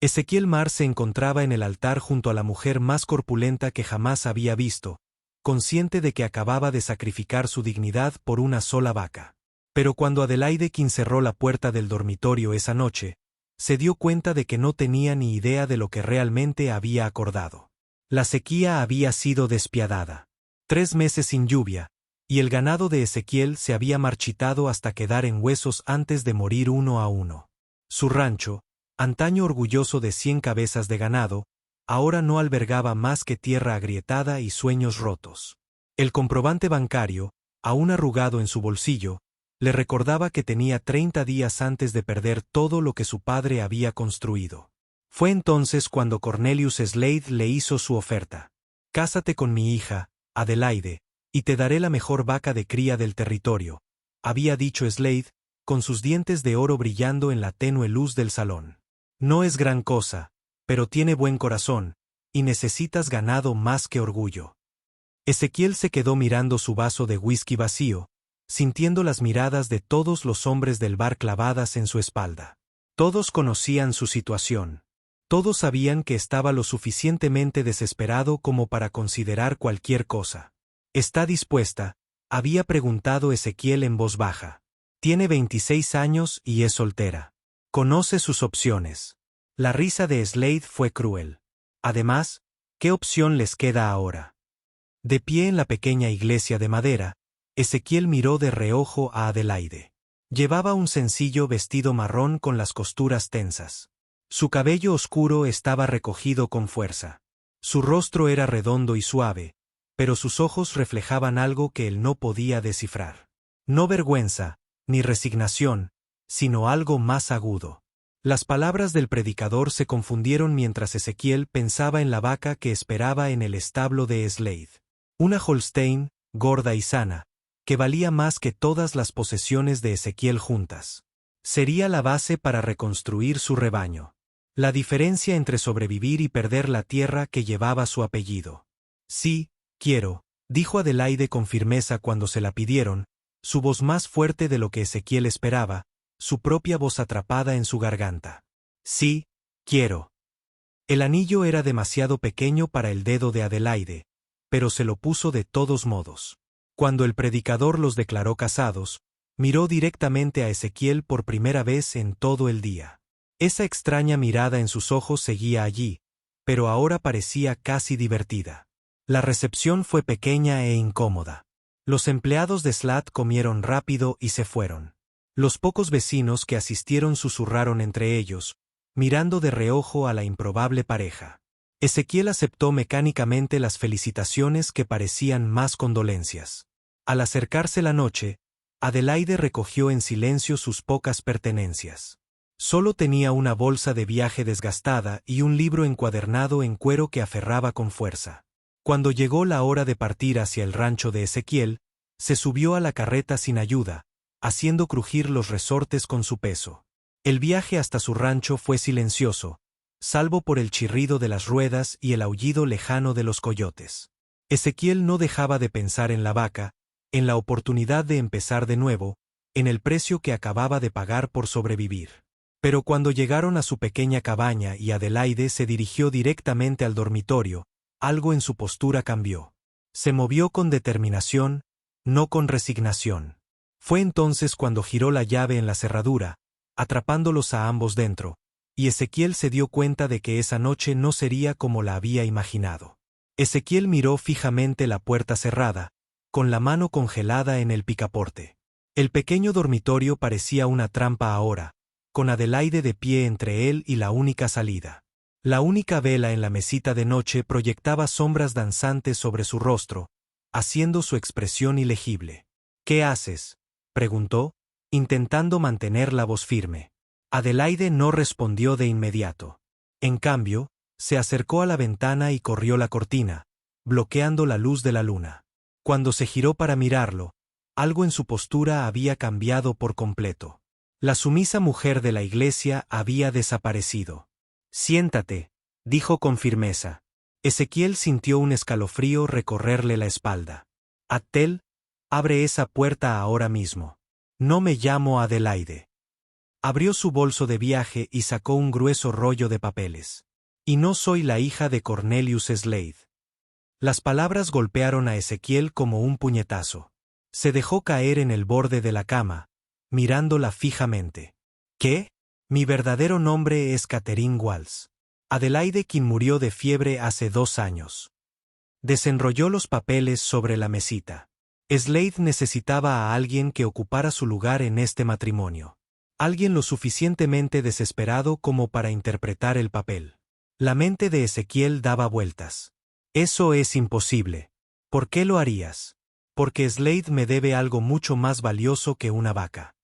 Ezequiel Mar se encontraba en el altar junto a la mujer más corpulenta que jamás había visto, consciente de que acababa de sacrificar su dignidad por una sola vaca. Pero cuando Adelaide King cerró la puerta del dormitorio esa noche, se dio cuenta de que no tenía ni idea de lo que realmente había acordado. La sequía había sido despiadada. 3 meses sin lluvia, y el ganado de Ezequiel se había marchitado hasta quedar en huesos antes de morir uno a uno. Su rancho, antaño orgulloso de 100 cabezas de ganado, ahora no albergaba más que tierra agrietada y sueños rotos. El comprobante bancario, aún arrugado en su bolsillo, le recordaba que tenía 30 días antes de perder todo lo que su padre había construido. Fue entonces cuando Cornelius Slade le hizo su oferta. «Cásate con mi hija, Adelaide, y te daré la mejor vaca de cría del territorio», había dicho Slade, con sus dientes de oro brillando en la tenue luz del salón. «No es gran cosa, pero tiene buen corazón, y necesitas ganado más que orgullo». Ezequiel se quedó mirando su vaso de whisky vacío, sintiendo las miradas de todos los hombres del bar clavadas en su espalda. Todos conocían su situación. Todos sabían que estaba lo suficientemente desesperado como para considerar cualquier cosa. «¿Está dispuesta?», había preguntado Ezequiel en voz baja. «Tiene 26 años y es soltera. Conoce sus opciones». La risa de Slade fue cruel. «Además, ¿qué opción les queda ahora?». De pie en la pequeña iglesia de madera, Ezequiel miró de reojo a Adelaide. Llevaba un sencillo vestido marrón con las costuras tensas. Su cabello oscuro estaba recogido con fuerza. Su rostro era redondo y suave, pero sus ojos reflejaban algo que él no podía descifrar. No vergüenza, ni resignación, sino algo más agudo. Las palabras del predicador se confundieron mientras Ezequiel pensaba en la vaca que esperaba en el establo de Slade. Una Holstein, gorda y sana, que valía más que todas las posesiones de Ezequiel juntas. Sería la base para reconstruir su rebaño. La diferencia entre sobrevivir y perder la tierra que llevaba su apellido. «Sí, quiero», dijo Adelaide con firmeza cuando se la pidieron, su voz más fuerte de lo que Ezequiel esperaba, su propia voz atrapada en su garganta. «Sí, quiero». El anillo era demasiado pequeño para el dedo de Adelaide, pero se lo puso de todos modos. Cuando el predicador los declaró casados, miró directamente a Ezequiel por primera vez en todo el día. Esa extraña mirada en sus ojos seguía allí, pero ahora parecía casi divertida. La recepción fue pequeña e incómoda. Los empleados de Slat comieron rápido y se fueron. Los pocos vecinos que asistieron susurraron entre ellos, mirando de reojo a la improbable pareja. Ezequiel aceptó mecánicamente las felicitaciones que parecían más condolencias. Al acercarse la noche, Adelaide recogió en silencio sus pocas pertenencias. Solo tenía una bolsa de viaje desgastada y un libro encuadernado en cuero que aferraba con fuerza. Cuando llegó la hora de partir hacia el rancho de Ezequiel, se subió a la carreta sin ayuda, haciendo crujir los resortes con su peso. El viaje hasta su rancho fue silencioso, salvo por el chirrido de las ruedas y el aullido lejano de los coyotes. Ezequiel no dejaba de pensar en la vaca, en la oportunidad de empezar de nuevo, en el precio que acababa de pagar por sobrevivir. Pero cuando llegaron a su pequeña cabaña y Adelaide se dirigió directamente al dormitorio, algo en su postura cambió. Se movió con determinación, no con resignación. Fue entonces cuando giró la llave en la cerradura, atrapándolos a ambos dentro, y Ezequiel se dio cuenta de que esa noche no sería como la había imaginado. Ezequiel miró fijamente la puerta cerrada, con la mano congelada en el picaporte. El pequeño dormitorio parecía una trampa ahora, con Adelaide de pie entre él y la única salida. La única vela en la mesita de noche proyectaba sombras danzantes sobre su rostro, haciendo su expresión ilegible. «¿Qué haces?», preguntó, intentando mantener la voz firme. Adelaide no respondió de inmediato. En cambio, se acercó a la ventana y corrió la cortina, bloqueando la luz de la luna. Cuando se giró para mirarlo, algo en su postura había cambiado por completo. La sumisa mujer de la iglesia había desaparecido. «Siéntate», dijo con firmeza. Ezequiel sintió un escalofrío recorrerle la espalda. «Attel, abre esa puerta ahora mismo. No me llamo Adelaide». Abrió su bolso de viaje y sacó un grueso rollo de papeles. Y no soy la hija de Cornelius Slade. Las palabras golpearon a Ezequiel como un puñetazo. Se dejó caer en el borde de la cama, mirándola fijamente. ¿Qué? Mi verdadero nombre es Catherine Walls. Adelaide, quien murió de fiebre hace 2 años. Desenrolló los papeles sobre la mesita. Slade necesitaba a alguien que ocupara su lugar en este matrimonio. Alguien lo suficientemente desesperado como para interpretar el papel. La mente de Ezequiel daba vueltas. Eso es imposible. ¿Por qué lo harías? Porque Slade me debe algo mucho más valioso que una vaca.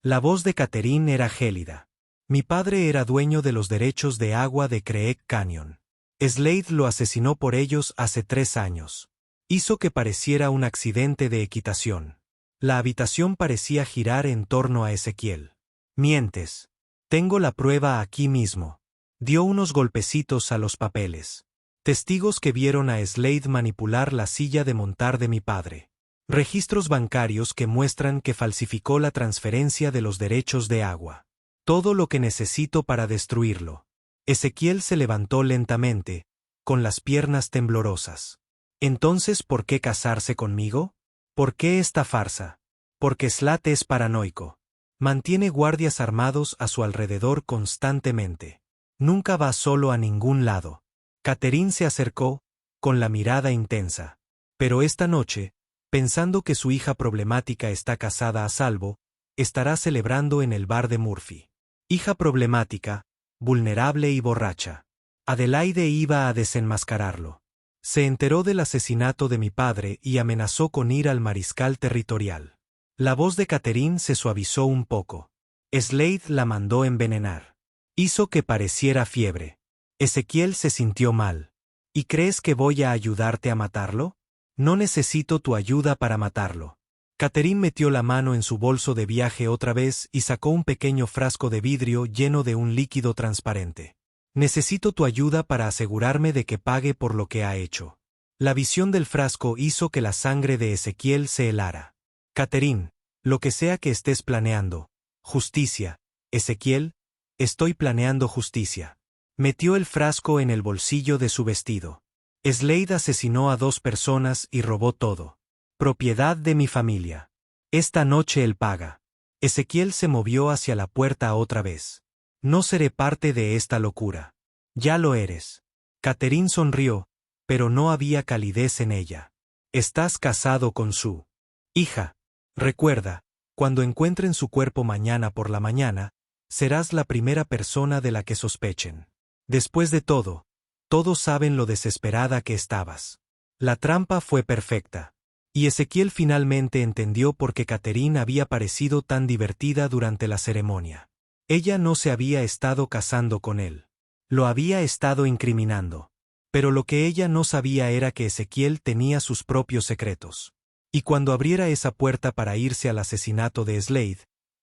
La voz de Catherine era gélida. Mi padre era dueño de los derechos de agua de Creek Canyon. Slade lo asesinó por ellos hace 3 años. Hizo que pareciera un accidente de equitación. La habitación parecía girar en torno a Ezequiel. Mientes. Tengo la prueba aquí mismo. Dio unos golpecitos a los papeles. Testigos que vieron a Slade manipular la silla de montar de mi padre. Registros bancarios que muestran que falsificó la transferencia de los derechos de agua. Todo lo que necesito para destruirlo. Ezequiel se levantó lentamente, con las piernas temblorosas. Entonces, ¿por qué casarse conmigo? ¿Por qué esta farsa? Porque Slade es paranoico. Mantiene guardias armados a su alrededor constantemente. Nunca va solo a ningún lado. Catherine se acercó, con la mirada intensa. Pero esta noche, pensando que su hija problemática está casada a salvo, estará celebrando en el bar de Murphy. Hija problemática, vulnerable y borracha. Adelaide iba a desenmascararlo. Se enteró del asesinato de mi padre y amenazó con ir al mariscal territorial. La voz de Catherine se suavizó un poco. Slade la mandó envenenar. Hizo que pareciera fiebre. Ezequiel se sintió mal. ¿Y crees que voy a ayudarte a matarlo? No necesito tu ayuda para matarlo. Catherine metió la mano en su bolso de viaje otra vez y sacó un pequeño frasco de vidrio lleno de un líquido transparente. Necesito tu ayuda para asegurarme de que pague por lo que ha hecho. La visión del frasco hizo que la sangre de Ezequiel se helara. Catherine, lo que sea que estés planeando. Justicia. Ezequiel, estoy planeando justicia. Metió el frasco en el bolsillo de su vestido. Slade asesinó a 2 personas y robó todo. Propiedad de mi familia. Esta noche él paga. Ezequiel se movió hacia la puerta otra vez. No seré parte de esta locura. Ya lo eres. Catherine sonrió, pero no había calidez en ella. Estás casado con su hija. Recuerda, cuando encuentren su cuerpo mañana por la mañana, serás la primera persona de la que sospechen. Después de todo, todos saben lo desesperada que estabas. La trampa fue perfecta. Y Ezequiel finalmente entendió por qué Catherine había parecido tan divertida durante la ceremonia. Ella no se había estado casando con él. Lo había estado incriminando. Pero lo que ella no sabía era que Ezequiel tenía sus propios secretos. Y cuando abriera esa puerta para irse al asesinato de Slade,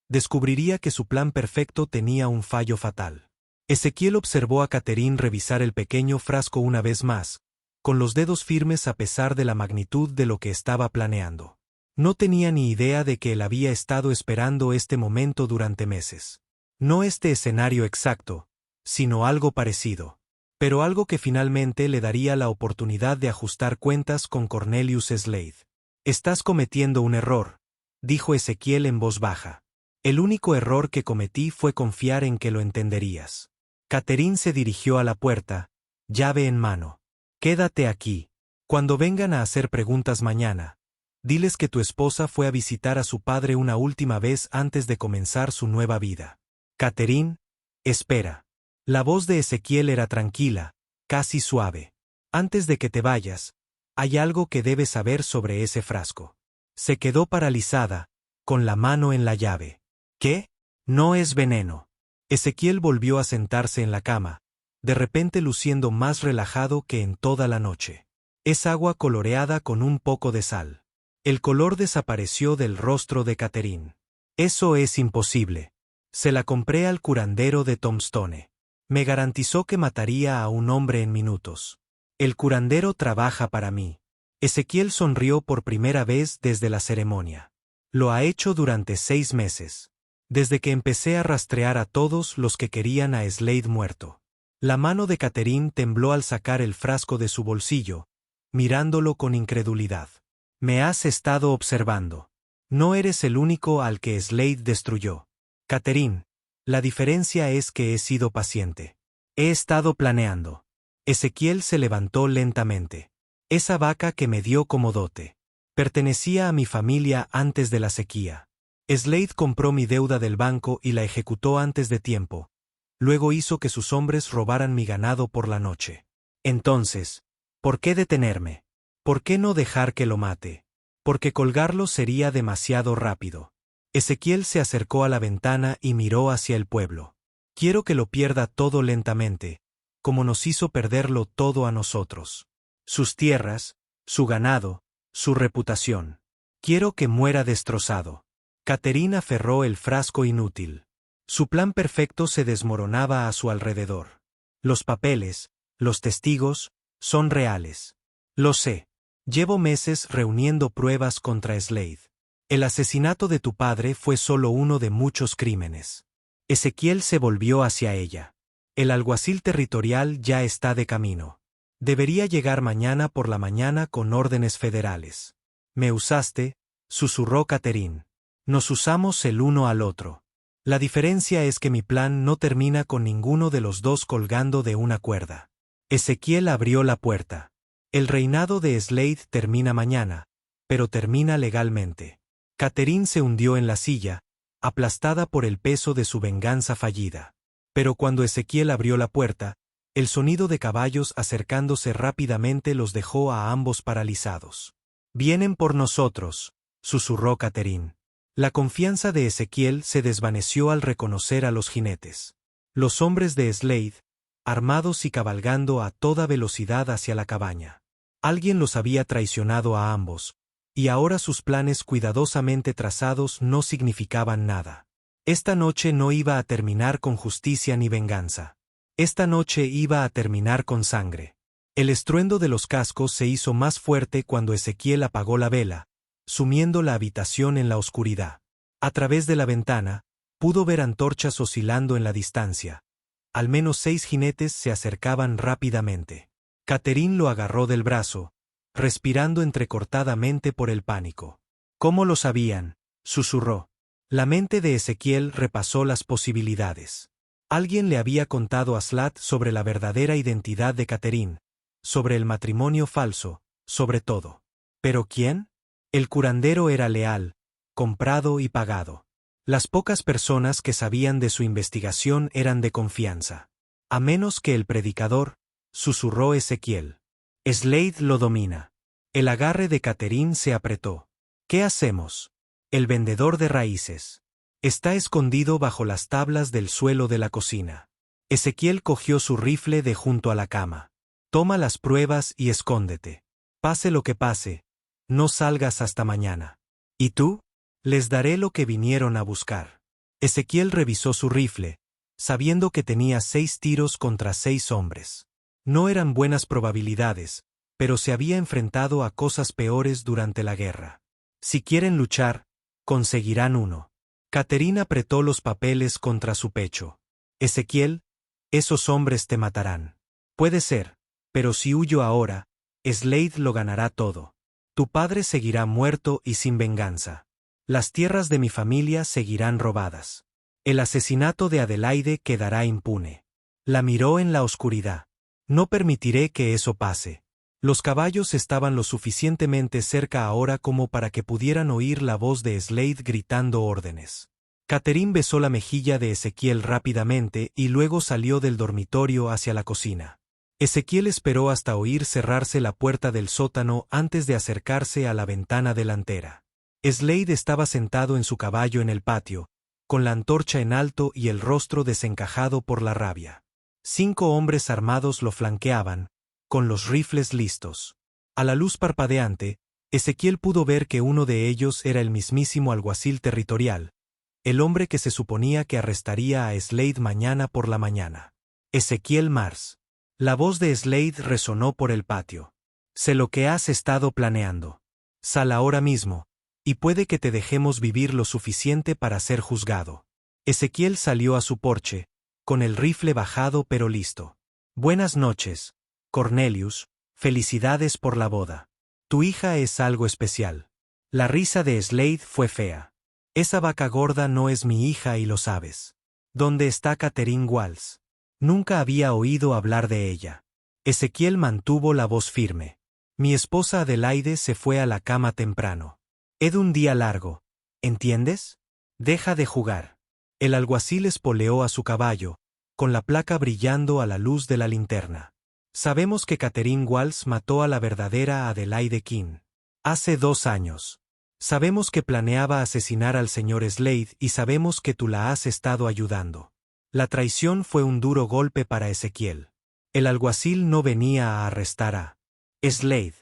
descubriría que su plan perfecto tenía un fallo fatal. Ezequiel observó a Catherine revisar el pequeño frasco una vez más, con los dedos firmes a pesar de la magnitud de lo que estaba planeando. No tenía ni idea de que él había estado esperando este momento durante meses. No este escenario exacto, sino algo parecido. Pero algo que finalmente le daría la oportunidad de ajustar cuentas con Cornelius Slade. Estás cometiendo un error, dijo Ezequiel en voz baja. El único error que cometí fue confiar en que lo entenderías. Catherine se dirigió a la puerta, llave en mano. Quédate aquí. Cuando vengan a hacer preguntas mañana, diles que tu esposa fue a visitar a su padre una última vez antes de comenzar su nueva vida. Catherine, espera. La voz de Ezequiel era tranquila, casi suave. Antes de que te vayas, hay algo que debes saber sobre ese frasco. Se quedó paralizada, con la mano en la llave. ¿Qué? No es veneno. Ezequiel volvió a sentarse en la cama, de repente luciendo más relajado que en toda la noche. Es agua coloreada con un poco de sal. El color desapareció del rostro de Catherine. Eso es imposible. Se la compré al curandero de Tombstone. Me garantizó que mataría a un hombre en minutos. El curandero trabaja para mí. Ezequiel sonrió por primera vez desde la ceremonia. Lo ha hecho durante 6 meses. desde que empecé a rastrear a todos los que querían a Slade muerto. La mano de Catherine tembló al sacar el frasco de su bolsillo, mirándolo con incredulidad. Me has estado observando. No eres el único al que Slade destruyó. Catherine, la diferencia es que he sido paciente. He estado planeando. Ezequiel se levantó lentamente. Esa vaca que me dio como dote. Pertenecía a mi familia antes de la sequía. Slade compró mi deuda del banco y la ejecutó antes de tiempo. Luego hizo que sus hombres robaran mi ganado por la noche. Entonces, ¿por qué detenerme? ¿Por qué no dejar que lo mate? Porque colgarlo sería demasiado rápido. Ezequiel se acercó a la ventana y miró hacia el pueblo. Quiero que lo pierda todo lentamente, como nos hizo perderlo todo a nosotros. Sus tierras, su ganado, su reputación. Quiero que muera destrozado. Catherine aferró el frasco inútil. Su plan perfecto se desmoronaba a su alrededor. Los papeles, los testigos, son reales. Lo sé. Llevo meses reuniendo pruebas contra Slade. El asesinato de tu padre fue solo uno de muchos crímenes. Ezequiel se volvió hacia ella. El alguacil territorial ya está de camino. Debería llegar mañana por la mañana con órdenes federales. Me usaste, susurró Catherine. Nos usamos el uno al otro. La diferencia es que mi plan no termina con ninguno de los dos colgando de una cuerda. Ezequiel abrió la puerta. El reinado de Slade termina mañana, pero termina legalmente. Catherine se hundió en la silla, aplastada por el peso de su venganza fallida. Pero cuando Ezequiel abrió la puerta, el sonido de caballos acercándose rápidamente los dejó a ambos paralizados. Vienen por nosotros, susurró Catherine. La confianza de Ezequiel se desvaneció al reconocer a los jinetes. Los hombres de Slade, armados y cabalgando a toda velocidad hacia la cabaña. Alguien los había traicionado a ambos, y ahora sus planes cuidadosamente trazados no significaban nada. Esta noche no iba a terminar con justicia ni venganza. Esta noche iba a terminar con sangre. El estruendo de los cascos se hizo más fuerte cuando Ezequiel apagó la vela, sumiendo la habitación en la oscuridad. A través de la ventana, pudo ver antorchas oscilando en la distancia. Al menos 6 jinetes se acercaban rápidamente. Catherine lo agarró del brazo, respirando entrecortadamente por el pánico. ¿Cómo lo sabían?, susurró. La mente de Ezequiel repasó las posibilidades. Alguien le había contado a Slade sobre la verdadera identidad de Catherine, sobre el matrimonio falso, sobre todo. ¿Pero quién? El curandero era leal, comprado y pagado. Las pocas personas que sabían de su investigación eran de confianza. A menos que el predicador, susurró Ezequiel. Slade lo domina. El agarre de Catherine se apretó. ¿Qué hacemos? El vendedor de raíces. Está escondido bajo las tablas del suelo de la cocina. Ezequiel cogió su rifle de junto a la cama. Toma las pruebas y escóndete. Pase lo que pase, no salgas hasta mañana. ¿Y tú? Les daré lo que vinieron a buscar. Ezequiel revisó su rifle, sabiendo que tenía 6 tiros contra 6 hombres. No eran buenas probabilidades, pero se había enfrentado a cosas peores durante la guerra. Si quieren luchar, conseguirán uno. Catherine apretó los papeles contra su pecho. Ezequiel, esos hombres te matarán. Puede ser, pero si huyo ahora, Slade lo ganará todo. Tu padre seguirá muerto y sin venganza. Las tierras de mi familia seguirán robadas. El asesinato de Adelaide quedará impune. La miró en la oscuridad. No permitiré que eso pase. Los caballos estaban lo suficientemente cerca ahora como para que pudieran oír la voz de Slade gritando órdenes. Catherine besó la mejilla de Ezequiel rápidamente y luego salió del dormitorio hacia la cocina. Ezequiel esperó hasta oír cerrarse la puerta del sótano antes de acercarse a la ventana delantera. Slade estaba sentado en su caballo en el patio, con la antorcha en alto y el rostro desencajado por la rabia. 5 hombres armados lo flanqueaban, con los rifles listos. A la luz parpadeante, Ezequiel pudo ver que uno de ellos era el mismísimo alguacil territorial, el hombre que se suponía que arrestaría a Slade mañana por la mañana. Ezequiel Mars. La voz de Slade resonó por el patio. Sé lo que has estado planeando. Sal ahora mismo, y puede que te dejemos vivir lo suficiente para ser juzgado. Ezequiel salió a su porche, con el rifle bajado pero listo. Buenas noches, Cornelius, felicidades por la boda. Tu hija es algo especial. La risa de Slade fue fea. Esa vaca gorda no es mi hija y lo sabes. ¿Dónde está Catherine Walls? Nunca había oído hablar de ella. Ezequiel mantuvo la voz firme. Mi esposa Adelaide se fue a la cama temprano. He de un día largo, ¿entiendes? Deja de jugar. El alguacil espoleó a su caballo, con la placa brillando a la luz de la linterna. Sabemos que Catherine Walls mató a la verdadera Adelaide King. Hace 2 años. Sabemos que planeaba asesinar al señor Slade y sabemos que tú la has estado ayudando. La traición fue un duro golpe para Ezequiel. El alguacil no venía a arrestar a Slade.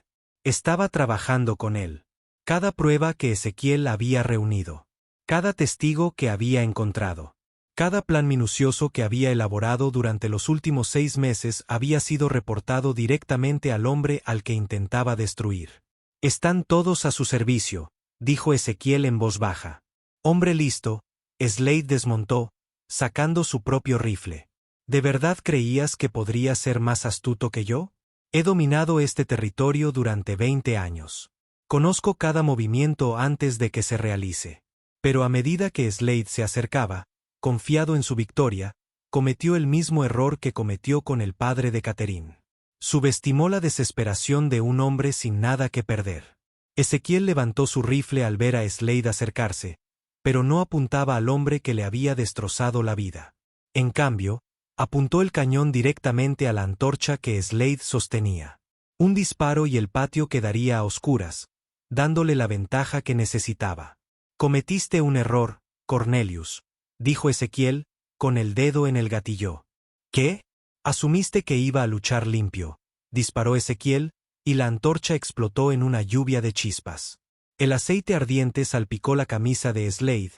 Estaba trabajando con él. Cada prueba que Ezequiel había reunido. Cada testigo que había encontrado. Cada plan minucioso que había elaborado durante los últimos 6 meses había sido reportado directamente al hombre al que intentaba destruir. Están todos a su servicio, dijo Ezequiel en voz baja. Hombre listo, Slade desmontó, sacando su propio rifle. ¿De verdad creías que podría ser más astuto que yo? He dominado este territorio durante 20 años. Conozco cada movimiento antes de que se realice. Pero a medida que Slade se acercaba, confiado en su victoria, cometió el mismo error que cometió con el padre de Catherine. Subestimó la desesperación de un hombre sin nada que perder. Ezequiel levantó su rifle al ver a Slade acercarse, pero no apuntaba al hombre que le había destrozado la vida. En cambio, apuntó el cañón directamente a la antorcha que Slade sostenía. Un disparo y el patio quedaría a oscuras, dándole la ventaja que necesitaba. Cometiste un error, Cornelius, dijo Ezequiel, con el dedo en el gatillo. ¿Qué? Asumiste que iba a luchar limpio, disparó Ezequiel, y la antorcha explotó en una lluvia de chispas. El aceite ardiente salpicó la camisa de Slade,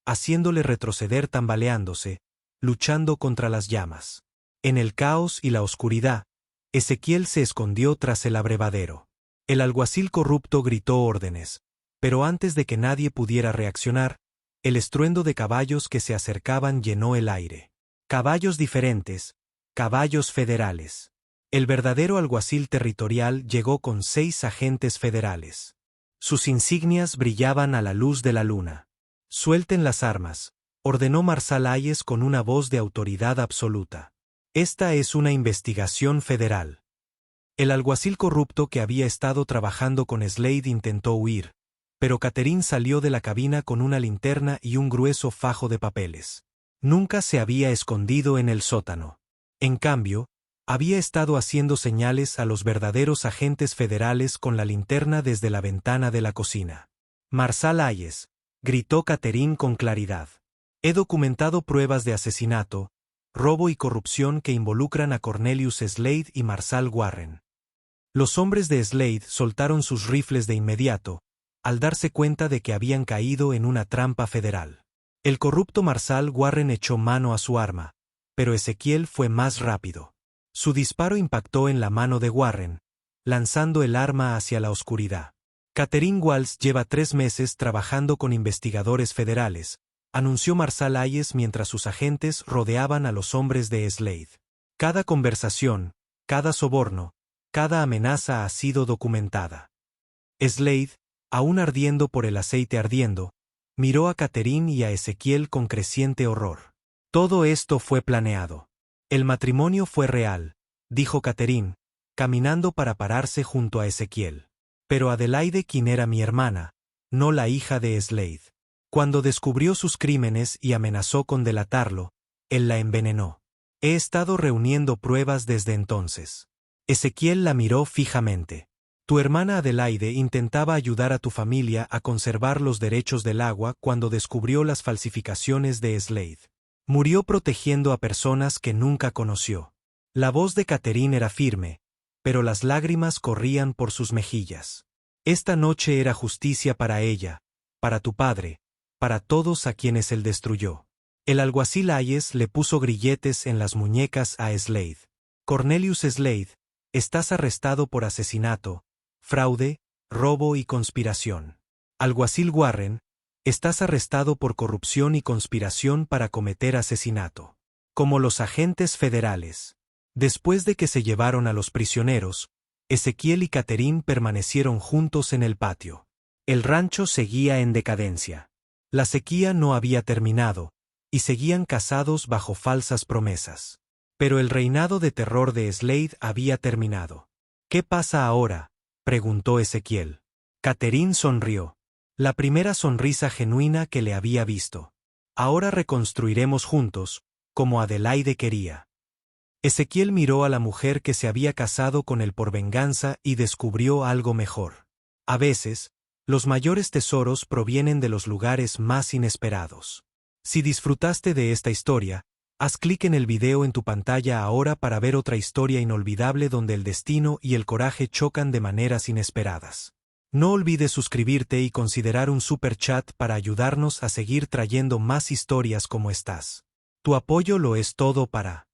haciéndole retroceder tambaleándose, luchando contra las llamas. En el caos y la oscuridad, Ezequiel se escondió tras el abrevadero. El alguacil corrupto gritó órdenes, pero antes de que nadie pudiera reaccionar, el estruendo de caballos que se acercaban llenó el aire. Caballos diferentes, caballos federales. El verdadero alguacil territorial llegó con 6 agentes federales. Sus insignias brillaban a la luz de la luna. Suelten las armas, ordenó Marsal Hayes con una voz de autoridad absoluta. Esta es una investigación federal. El alguacil corrupto que había estado trabajando con Slade intentó huir, pero Catherine salió de la cabina con una linterna y un grueso fajo de papeles. Nunca se había escondido en el sótano. En cambio, había estado haciendo señales a los verdaderos agentes federales con la linterna desde la ventana de la cocina. Marsal Hayes, gritó Catherine con claridad. He documentado pruebas de asesinato, robo y corrupción que involucran a Cornelius Slade y Marsal Warren. Los hombres de Slade soltaron sus rifles de inmediato, al darse cuenta de que habían caído en una trampa federal. El corrupto Marsal Warren echó mano a su arma, pero Ezequiel fue más rápido. Su disparo impactó en la mano de Warren, lanzando el arma hacia la oscuridad. Catherine Walls lleva 3 meses trabajando con investigadores federales, anunció Marsal Hayes mientras sus agentes rodeaban a los hombres de Slade. Cada conversación, cada soborno, cada amenaza ha sido documentada. Slade, aún ardiendo por el aceite ardiendo, miró a Catherine y a Ezequiel con creciente horror. Todo esto fue planeado. El matrimonio fue real, dijo Catherine, caminando para pararse junto a Ezequiel. Pero Adelaide King era mi hermana, no la hija de Slade. Cuando descubrió sus crímenes y amenazó con delatarlo, él la envenenó. He estado reuniendo pruebas desde entonces. Ezequiel la miró fijamente. Tu hermana Adelaide intentaba ayudar a tu familia a conservar los derechos del agua cuando descubrió las falsificaciones de Slade. Murió protegiendo a personas que nunca conoció. La voz de Catherine era firme, pero las lágrimas corrían por sus mejillas. Esta noche era justicia para ella, para tu padre, para todos a quienes él destruyó. El alguacil Hayes le puso grilletes en las muñecas a Slade. Cornelius Slade, estás arrestado por asesinato, fraude, robo y conspiración. Alguacil Warren, Estás arrestado por corrupción y conspiración para cometer asesinato. Como los agentes federales. Después de que se llevaron a los prisioneros, Ezequiel y Catherine permanecieron juntos en el patio. El rancho seguía en decadencia. La sequía no había terminado, y seguían casados bajo falsas promesas. Pero el reinado de terror de Slade había terminado. ¿Qué pasa ahora?, preguntó Ezequiel. Catherine sonrió. La primera sonrisa genuina que le había visto. Ahora reconstruiremos juntos, como Adelaide quería. Ezequiel miró a la mujer que se había casado con él por venganza y descubrió algo mejor. A veces, los mayores tesoros provienen de los lugares más inesperados. Si disfrutaste de esta historia, haz clic en el video en tu pantalla ahora para ver otra historia inolvidable donde el destino y el coraje chocan de maneras inesperadas. No olvides suscribirte y considerar un super chat para ayudarnos a seguir trayendo más historias como estas. Tu apoyo lo es todo para